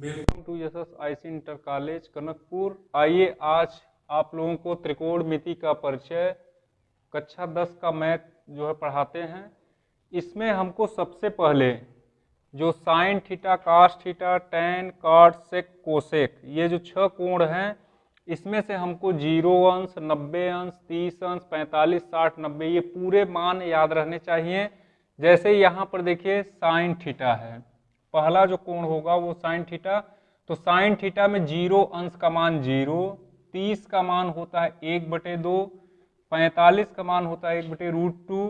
Welcome to Yashas inter college Kanakpur. आइए आज आप लोगों को त्रिकोणमिति का परिचय कक्षा 10 का मैथ जो है पढ़ाते हैं। इसमें हमको सबसे पहले जो sine theta, cos theta, tan, cot, sec, cosec, ये जो 6 कोण हैं, इसमें से हमको 0 अंश, 90 अंश, 30 अंश, 45, 60, 90 ये पूरे मान याद रहने चाहिए। जैसे यहाँ पर देखिए साइन थीटा है, पहला जो कोण होगा वो साइन थीटा। तो साइन थीटा में 0 अंश का मान 0, 30 का मान होता है 1/2, 45 का मान होता है 1/√2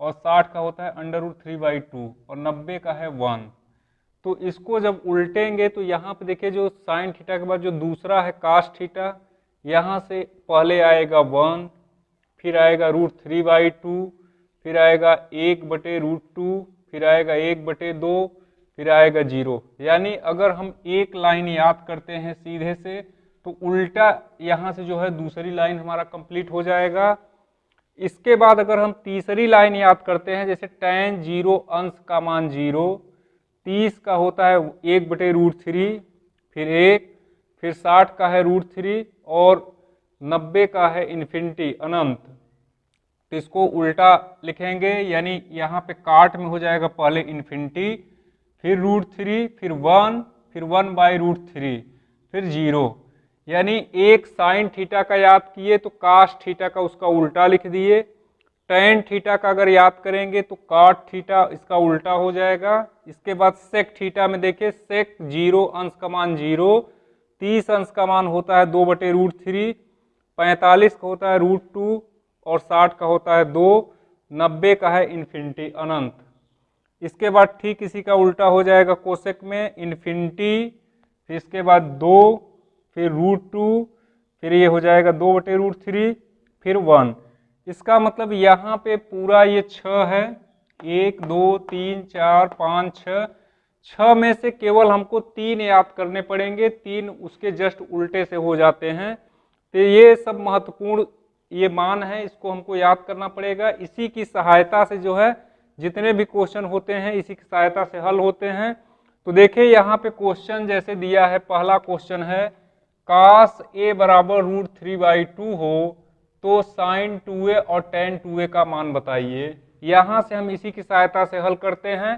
और 60 का होता है √3/2 और 90 का है 1। तो इसको जब उल्टेंगे तो यहाँ पे देखिए जो साइन थीटा के बाद जो दूसरा है कास थीटा, यहाँ से पहले आएगा 1, फिर आएगा √3/2, फिर आएगा 1/√2, फिर आएगा 1/2, फिर आएगा 0। यानी अगर हम एक लाइन याद करते हैं सीधे से तो उल्टा यहाँ से जो है दूसरी लाइन हमारा कंप्लीट हो जाएगा। इसके बाद अगर हम तीसरी लाइन याद करते हैं, जैसे tan 0 अंश का मान 0, 30 का होता है 1/√3, फिर 1, फिर 60 का है √3 और 90 का है इन्फिनिटी अनंत। तो इसको उल्टा लिखेंगे, यानी यहाँ पे काट में हो जाएगा पहले इन्फिनिटी, फिर √3, फिर 1, फिर 1/√3, फिर 0। यानी एक साइन थीटा का याद किए तो कास थीटा का उसका उल्टा लिख दिए। टैन थीटा का अगर याद करेंगे तो काट थीटा इसका उल्टा हो जाएगा। इसके बाद सेक थीटा में देखिए सेक 0 अंश का मान 0, 30 अंश का मान होता है 2/√3, 45 का होता है √2 और 60 का होता है 2, 90 का है इन्फिनिटी अनंत। इसके बाद ठीक इसी का उल्टा हो जाएगा कोसेक में, इन्फिनिटी, फिर इसके बाद 2, फिर √2, फिर ये हो जाएगा 2/√3, फिर 1। इसका मतलब यहाँ पे पूरा ये 6 है, 1 2 3 4 5 6, 6 में से केवल हमको 3 याद करने पड़ेंगे, 3 उसके जस्ट उल्टे से हो जाते हैं। तो ये सब महत्वपूर्ण ये मान है, इसको हमको याद करना पड़ेगा। इसी की सहायता से जो है जितने भी क्वेश्चन होते हैं इसी की सहायता से हल होते हैं। तो देखिए यहाँ पे क्वेश्चन जैसे दिया है, पहला क्वेश्चन है कास a बराबर √3/2 हो तो साइन 2a और टैन 2a का मान बताइए। यहाँ से हम इसी की सहायता से हल करते हैं।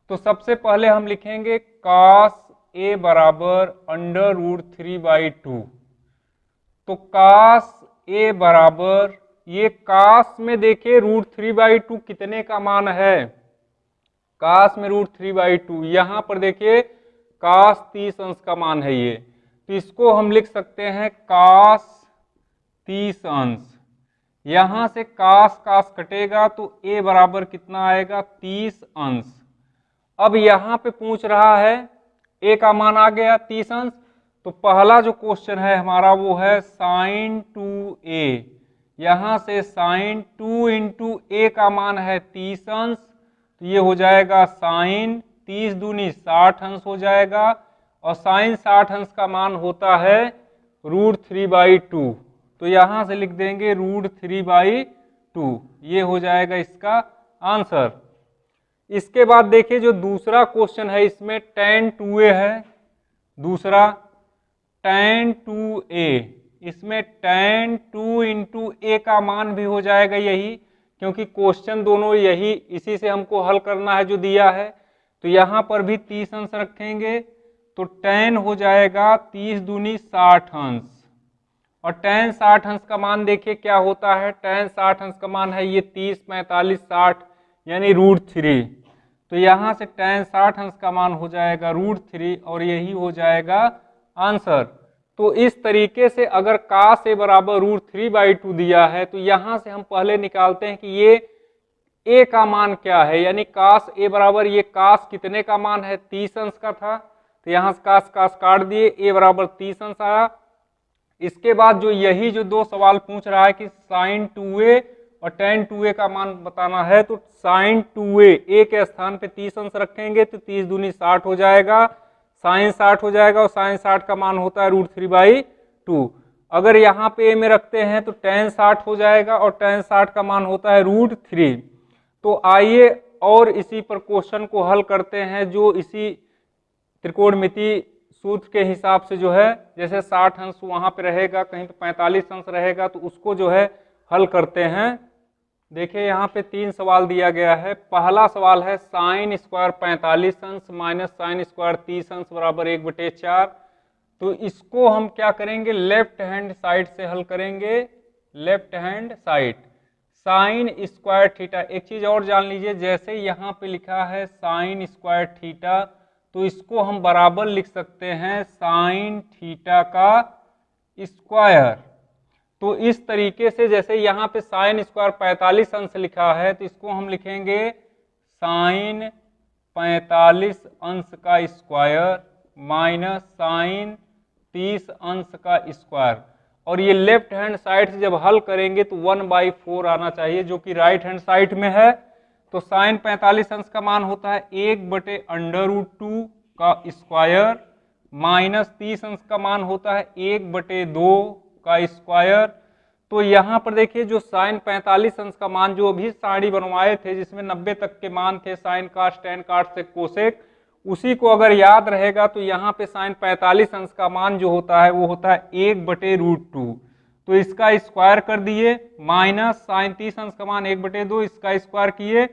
तो सबसे पहले हम लिखेंगे कास a बराबर √3/2। तो कास a बराबर, ये कास में देखिए √3/2 कितने का मान है, कास में √3/2, यहाँ पर देखिए कास 30 अंश का मान है ये। तो इसको हम लिख सकते हैं कास 30 अंश। यहाँ से कास कास कटेगा तो a बराबर कितना आएगा, 30 अंश। अब यहाँ पे पूछ रहा है a का मान आ गया 30 अंश, तो पहला जो क्वेश्चन है हमारा वो है साइन 2a। यहाँ से साइन 2 इंटू a का मान है 30 अंश, तो ये हो जाएगा साइन 30 दूनी 60 अंश हो जाएगा, और साइन 60 अंश का मान होता है √3/2। तो यहाँ से लिख देंगे √3/2, ये हो जाएगा इसका आंसर। इसके बाद देखिए जो दूसरा क्वेश्चन है इसमें tan 2a है, दूसरा tan 2a, इसमें tan 2 इंटू a का मान भी हो जाएगा यही, क्योंकि क्वेश्चन दोनों यही, इसी से हमको हल करना है जो दिया है। तो यहाँ पर भी 30 अंश रखेंगे, तो tan हो जाएगा 30 दूनी 60 अंश, और tan 60 अंश का मान देखिए क्या होता है, tan 60 अंश का मान है ये 30, 45, 60 यानी √3। तो यहाँ से tan 60 अंश का मान हो जाएगा √3 और यही हो जाएगा आंसर। तो इस तरीके से अगर कास a बराबर √3/2 दिया है तो यहाँ से हम पहले निकालते हैं कि ये a का मान क्या है, यानी कास a बराबर, ये कास कितने का मान है, 30 अंश का था, तो यहाँ से कास कास काट दिए, a बराबर 30 अंश आया। इसके बाद जो यही जो दो सवाल पूछ रहा है कि साइन 2a और tan 2a का मान बताना है, तो साइन 2a a के स्थान पे 30 अंश रखेंगे तो 30 दूनी 60 हो जाएगा, साइन 60 हो जाएगा, और साइन 60 का मान होता है √3/2। अगर यहाँ पे a में रखते हैं तो tan 60 हो जाएगा, और tan 60 का मान होता है √3। तो आइए और इसी पर क्वेश्चन को हल करते हैं जो इसी त्रिकोणमिति सूत्र के हिसाब से जो है, जैसे 60 अंश वहां पे रहेगा, कहीं पे 45 अंश रहेगा, तो उसको जो है हल करते हैं। देखिए यहाँ पे 3 सवाल दिया गया है। पहला सवाल है साइन स्क्वायर 45 अंश माइनस साइन स्क्वायर 30 अंश बराबर 1/4। तो इसको हम क्या करेंगे, लेफ्ट हैंड साइड से हल करेंगे। Left hand side sine square theta. एक चीज और जान लीजिए, जैसे यहाँ पे लिखा है साइन स्क्वायर थीटा, तो इसको हम बराबर लिख सकते हैं साइन थीटा का स्क्वायर। तो इस तरीके से जैसे यहाँ पे साइन स्क्वायर 45 अंश लिखा है, तो इसको हम लिखेंगे साइन 45 अंश का स्क्वायर माइनस साइन 30 अंश का स्क्वायर। और ये लेफ्ट हैंड साइड से जब हल करेंगे तो 1/4 आना चाहिए, जो कि राइट हैंड साइड में है। तो साइन 45 अंश का मान होता है 1/√2 का स्क्वायर माइनस 30 अंश का मान होता है 1/2 का स्क्वायर। तो यहाँ पर देखिए जो साइन 45 अंश का मान जो अभी सारणी बनवाए थे, जिसमें 90 तक के मान थे, साइन कास टेन काट से कोसेक, उसी को अगर याद रहेगा तो यहाँ पे साइन 45 अंश का मान जो होता है वो होता है 1/√2। तो इसका स्क्वायर कर दिए, माइनस साइन 30 अंश का मान 1/2, इसका स्क्वायर किए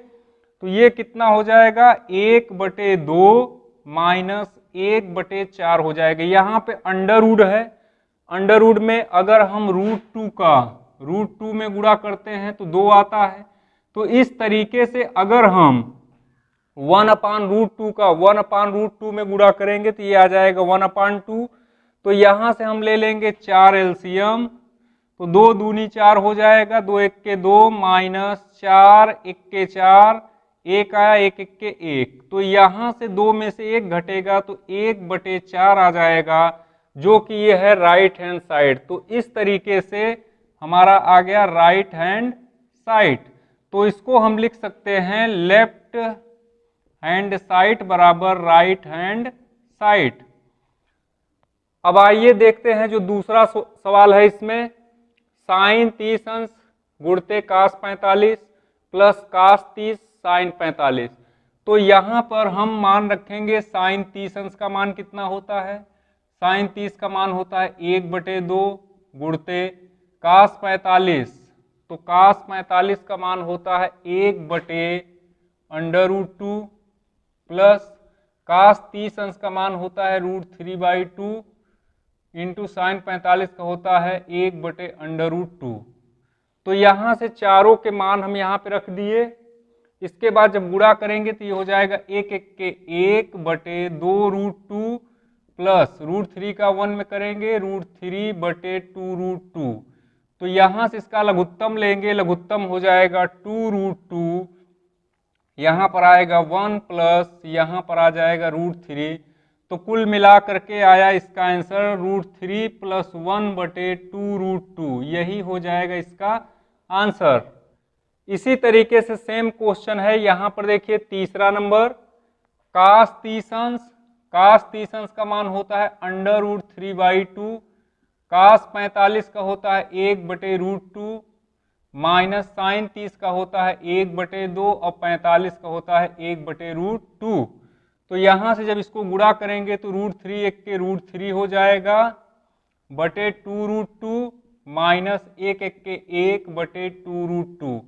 तो ये कितना हो जाएगा 1/2 माइनस 1/4 हो जाएगा। यहाँ पे अंडर रूट है, अंडर रूट में अगर हम √2 का √2 में गुणा करते हैं तो 2 आता है। तो इस तरीके से अगर हम 1/√2 का 1/√2 में गुणा करेंगे तो ये आ जाएगा 1/2। तो यहां से हम ले लेंगे 4 एलसीएम, तो 2 दूनी 4 हो जाएगा, 2 1 के 2 माइनस 4 1 के 4, 1 आया 1 1 के 1। तो यहां से 2 में से 1 घटेगा तो 1/4 आ जाएगा, जो कि ये है राइट हैंड साइड। तो इस तरीके से हमारा आ गया राइट हैंड साइड। तो इसको हम लिख सकते हैं लेफ्ट हैंड साइड बराबर राइट हैंड साइड। अब आइए देखते हैं जो दूसरा सवाल है, इसमें साइन 30 अंश गुणते कास 45 प्लस कास 30 साइन 45। तो यहां पर हम मान रखेंगे साइन 30 अंश का मान कितना होता है, साइन 30 का मान होता है 1/2 गुणते कास 45, तो कास 45 का मान होता है 1/√2 प्लस कास 30 अंश का मान होता है √3/2 इंटू साइन 45 का होता है 1/√2। तो यहाँ से चारों के मान हम यहाँ पे रख दिए। इसके बाद जब गुणा करेंगे तो ये हो जाएगा 1 1 के 1/2√2 प्लस √3 का 1 में करेंगे √3/2√2। तो यहाँ से इसका लघुत्तम लेंगे, लघुत्तम हो जाएगा 2√2, यहाँ पर आएगा 1 प्लस यहाँ पर आ जाएगा √3। तो कुल मिला करके आया इसका आंसर √3 + 1/2√2, यही हो जाएगा इसका आंसर। इसी तरीके से सेम क्वेश्चन है यहाँ पर, देखिए तीसरा नंबर कास 30 अंश, कास 30 अंश का मान होता है √3/2, कास 45 का होता है 1/√2 माइनस साइन 30 का होता है 1/2 और 45 का होता है 1/√2। तो यहाँ से जब इसको गुणा करेंगे तो √3 1 के √3 हो जाएगा बटे 2√2 माइनस 1 1 के 1/2√2।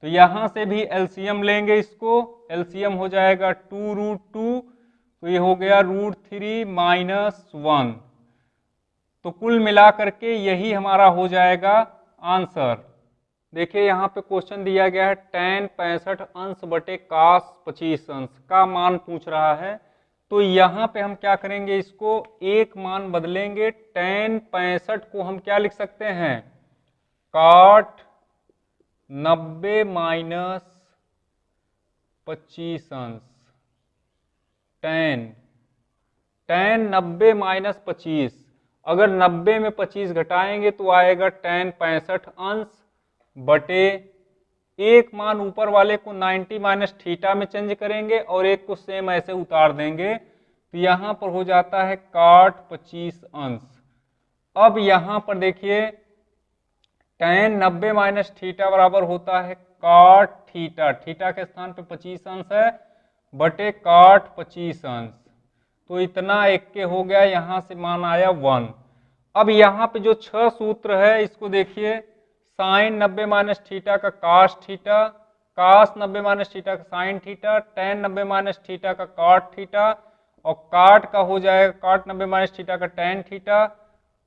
तो यहाँ से भी एलसीएम लेंगे, इसको एलसीएम हो जाएगा 2√2, तो ये हो गया √3 माइनस 1। तो कुल मिला करके यही हमारा हो जाएगा आंसर। देखिए यहाँ पे क्वेश्चन दिया गया है tan 65 अंश बटे cos 25 अंश का मान पूछ रहा है। तो यहाँ पे हम क्या करेंगे, इसको एक मान बदलेंगे। tan 65 को हम क्या लिख सकते हैं, cot 90 माइनस 25 अंश, tan 90 माइनस 25। अगर 90 में 25 घटाएंगे तो आएगा tan 65 अंश बटे एक मान ऊपर वाले को 90 माइनस थीटा में चेंज करेंगे और एक को सेम ऐसे उतार देंगे, तो यहाँ पर हो जाता है cot 25 अंश। अब यहाँ पर देखिए tan 90 माइनस थीटा बराबर होता है cot थीटा, थीटा के स्थान पे 25 अंश है बटे cot 25 अंश। तो इतना एक के हो गया, यहाँ से मान आया 1। अब यहाँ पे जो 6 सूत्र है इसको देखिए, साइन 90 माइनस थीटा का कास थीटा, कास 90 माइनस थीटा का sine theta, ten 90 minus theta का कॉट थीटा, और काट का हो जाएगा काट 90 माइनस थीटा का टेन थीटा,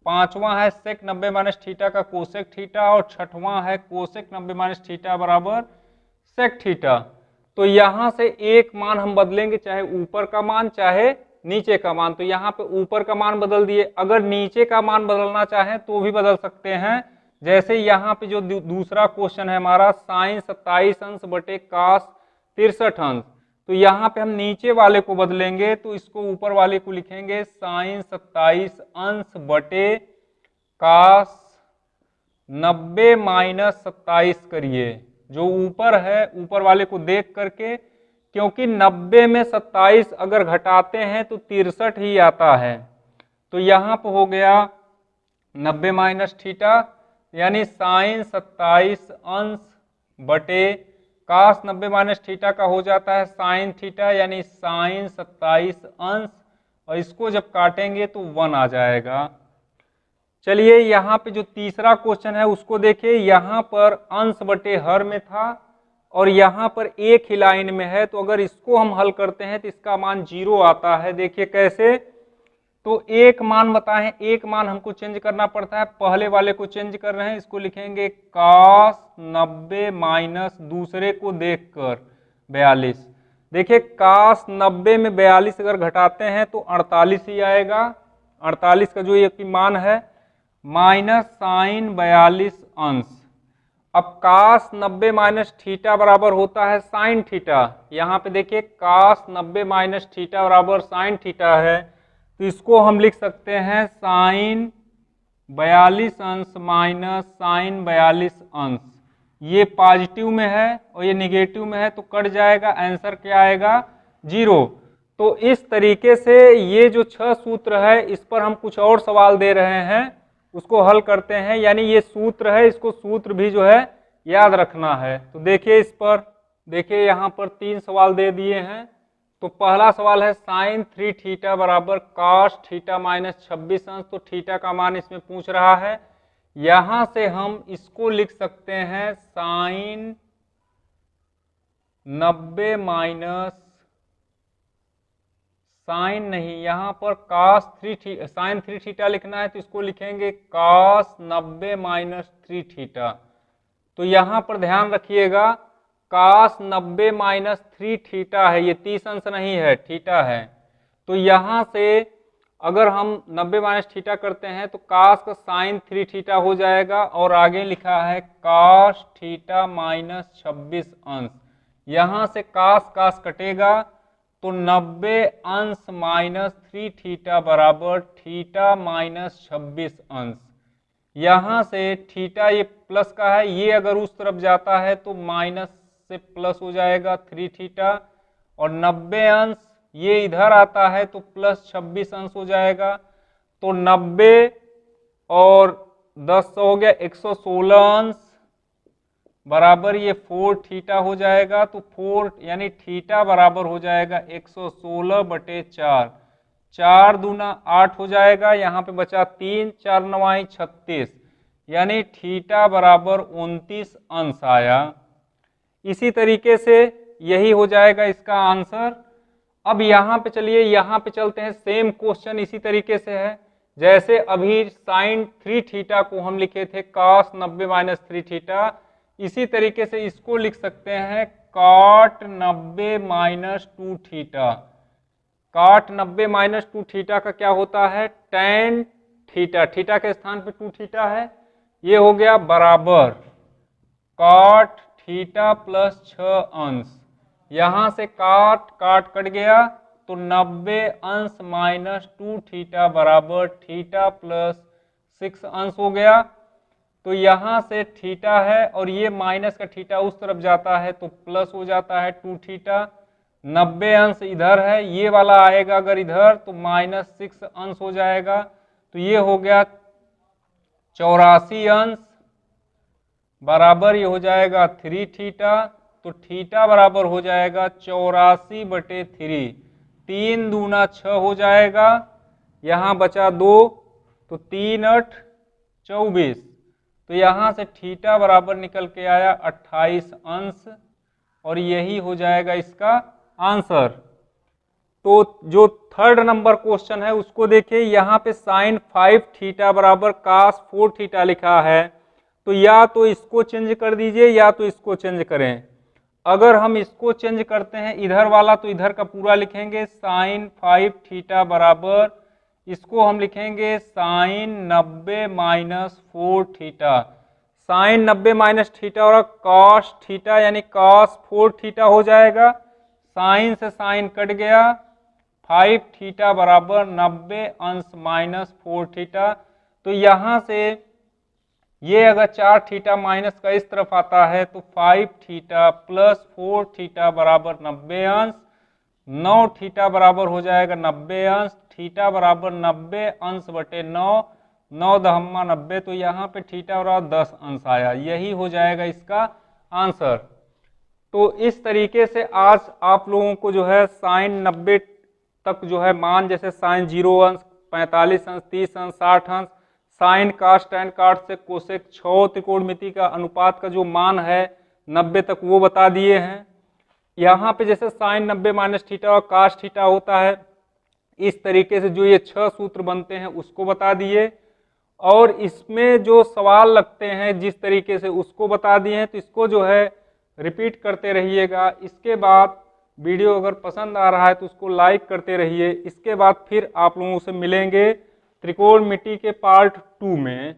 पांचवा है सेक 90 माइनस थीटा का कोसेक थीटा, और छठवां है कोसेक 90 माइनस थीटा बराबर सेक थीटा। तो यहाँ से एक मान हम बदलेंगे, चाहे ऊपर का मान चाहे नीचे का मान। तो यहाँ पे ऊपर का मान बदल दिए, अगर नीचे का मान बदलना चाहें तो भी बदल सकते हैं। जैसे यहाँ पे जो दूसरा क्वेश्चन है हमारा साइन 27 अंश बटे कास 63 अंश, तो यहाँ पे हम नीचे वाले को बदलेंगे, तो इसको ऊपर वाले को लिखेंगे साइन 27 अंश बटे कास 90 माइनस 27 करिए, जो ऊपर है ऊपर वाले को देख करके, क्योंकि 90 में 27 अगर घटाते हैं तो 63 ही आता है। तो यहाँ पर हो गया 90 माइनस थीटा, यानी साइन 27 अंश बटे कास 90 माइनस थीटा का हो जाता है साइन थीटा, यानी साइन 27 अंश, और इसको जब काटेंगे तो 1 आ जाएगा। चलिए यहाँ पे जो तीसरा क्वेश्चन है उसको देखिए, यहाँ पर अंश बटे हर में था और यहाँ पर एक ही लाइन में है, तो अगर इसको हम हल करते हैं तो इसका मान 0 आता है। देखिए कैसे, तो एक मान बताएं, एक मान हमको चेंज करना पड़ता है, पहले वाले को चेंज कर रहे हैं, इसको लिखेंगे कास 90 माइनस दूसरे को देखकर 42। देखिए कास 90 में 42 अगर घटाते हैं तो 48 ही आएगा, 48 का जो ये मान है, माइनस साइन 42 अंश। अब कास 90 माइनस थीटा बराबर होता है साइन थीटा, यहाँ पे देखिए कास 90 माइनस थीटा बराबर साइन थीटा है, तो इसको हम लिख सकते हैं साइन 42 अंश माइनस साइन 42 अंश। ये पॉजिटिव में है और ये निगेटिव में है, तो कट जाएगा, आंसर क्या आएगा 0। तो इस तरीके से ये जो 6 सूत्र है इस पर हम कुछ और सवाल दे रहे हैं, उसको हल करते हैं। यानी ये सूत्र है, इसको सूत्र भी जो है याद रखना है। तो देखिए इस पर, देखिए यहाँ पर 3 सवाल दे दिए हैं। तो पहला सवाल है साइन 3 थीटा बराबर कॉस थीटा माइनस 26 अंश, तो थीटा का मान इसमें पूछ रहा है। यहाँ से हम इसको लिख सकते हैं साइन 90 माइनस साइन नहीं, यहाँ पर cos 3 साइन 3 थीटा लिखना है, तो इसको लिखेंगे cos 90 माइनस 3 थीटा। तो यहाँ पर ध्यान रखिएगा cos 90 माइनस 3 थीटा है, ये 30 अंश नहीं है, थीटा है। तो यहाँ से अगर हम 90 माइनस थीटा करते हैं तो cos का साइन 3 थीटा हो जाएगा, और आगे लिखा है cos थीटा माइनस 26 अंश। यहाँ से cos कटेगा, तो 90 अंश माइनस 3 थीटा बराबर थीटा माइनस 26 अंश। यहाँ से थीटा ये प्लस का है, ये अगर उस तरफ जाता है तो माइनस से प्लस हो जाएगा 3 थीटा, और 90 अंश ये इधर आता है तो प्लस 26 अंश हो जाएगा। तो 90 और 10 हो गया 116 अंश बराबर ये 4 थीटा हो जाएगा। तो 4 यानी थीटा बराबर हो जाएगा 116 बटे 4, 4 दूना 8 हो जाएगा, यहाँ पे बचा 3, 4 9 36, यानी थीटा बराबर 29 अंश आया। इसी तरीके से यही हो जाएगा इसका आंसर। अब यहाँ पे चलिए, यहाँ पे चलते हैं, सेम क्वेश्चन इसी तरीके से है। जैसे अभी साइन 3 थीटा को हम लिखे थे cos 90 माइनस 3 थीटा, इसी तरीके से इसको लिख सकते हैं cot 90 minus 2 theta. cot 90 minus 2 theta का क्या होता है tan थीटा, थीटा के स्थान पे 2 थीटा है, ये हो गया बराबर cot थीटा प्लस 6 अंश। यहाँ से काट कट गया, तो 90 अंश माइनस 2 थीटा बराबर थीटा प्लस 6 अंश हो गया। तो यहाँ से थीटा है और ये माइनस का थीटा उस तरफ जाता है तो प्लस हो जाता है 2 थीटा। 90 अंश इधर है, ये वाला आएगा अगर इधर तो माइनस 6 अंश हो जाएगा, तो ये हो गया 84 अंश बराबर ये हो जाएगा 3 थीटा। तो थीटा बराबर हो जाएगा 84 बटे 3, 3 दूना 6 हो जाएगा, यहाँ बचा 2, तो 3 8 24। तो यहाँ से थीटा बराबर निकल के आया 28 अंश, और यही हो जाएगा इसका आंसर। तो जो थर्ड नंबर क्वेश्चन है उसको देखिए, यहाँ पे साइन 5 थीटा बराबर कास 4 थीटा लिखा है, तो या तो इसको चेंज कर दीजिए या तो इसको चेंज करें। अगर हम इसको चेंज करते हैं इधर वाला, तो इधर का पूरा लिखेंगे साइन 5 थीटा बराबर, इसको हम लिखेंगे sine 90 minus 4 theta. Sine 90 minus theta और कॉस थीटा यानी कॉस 4 थीटा हो जाएगा। साइन से साइन कट गया, 5 थीटा बराबर 90 अंश माइनस 4 थीटा। तो यहाँ से ये अगर 4 थीटा माइनस का इस तरफ आता है तो 5 थीटा प्लस 4 थीटा बराबर 90 अंश, 9 थीटा बराबर हो जाएगा 90 अंश, थीटा बराबर 90 अंश बटे 9, 9 दहम्मा 90, तो यहाँ पे थीटा बराबर 10 अंश आया। यही हो जाएगा इसका आंसर। तो इस तरीके से आज आप लोगों को जो है साइन 90 तक जो है मान, जैसे साइन 0 अंश, 45 अंश, 30 अंश, 60 अंश, साइन कास टैन काट से कोसेक 6 त्रिकोणमिति का अनुपात का जो मान है 90 तक वो बता दिए हैं। यहाँ पे जैसे साइन 90 माइनस थीटा और कास थीटा होता है, इस तरीके से जो ये 6 सूत्र बनते हैं उसको बता दिए, और इसमें जो सवाल लगते हैं जिस तरीके से उसको बता दिए हैं। तो इसको जो है रिपीट करते रहिएगा। इसके बाद वीडियो अगर पसंद आ रहा है तो उसको लाइक करते रहिए। इसके बाद फिर आप लोगों से मिलेंगे त्रिकोणमिति के पार्ट 2 में।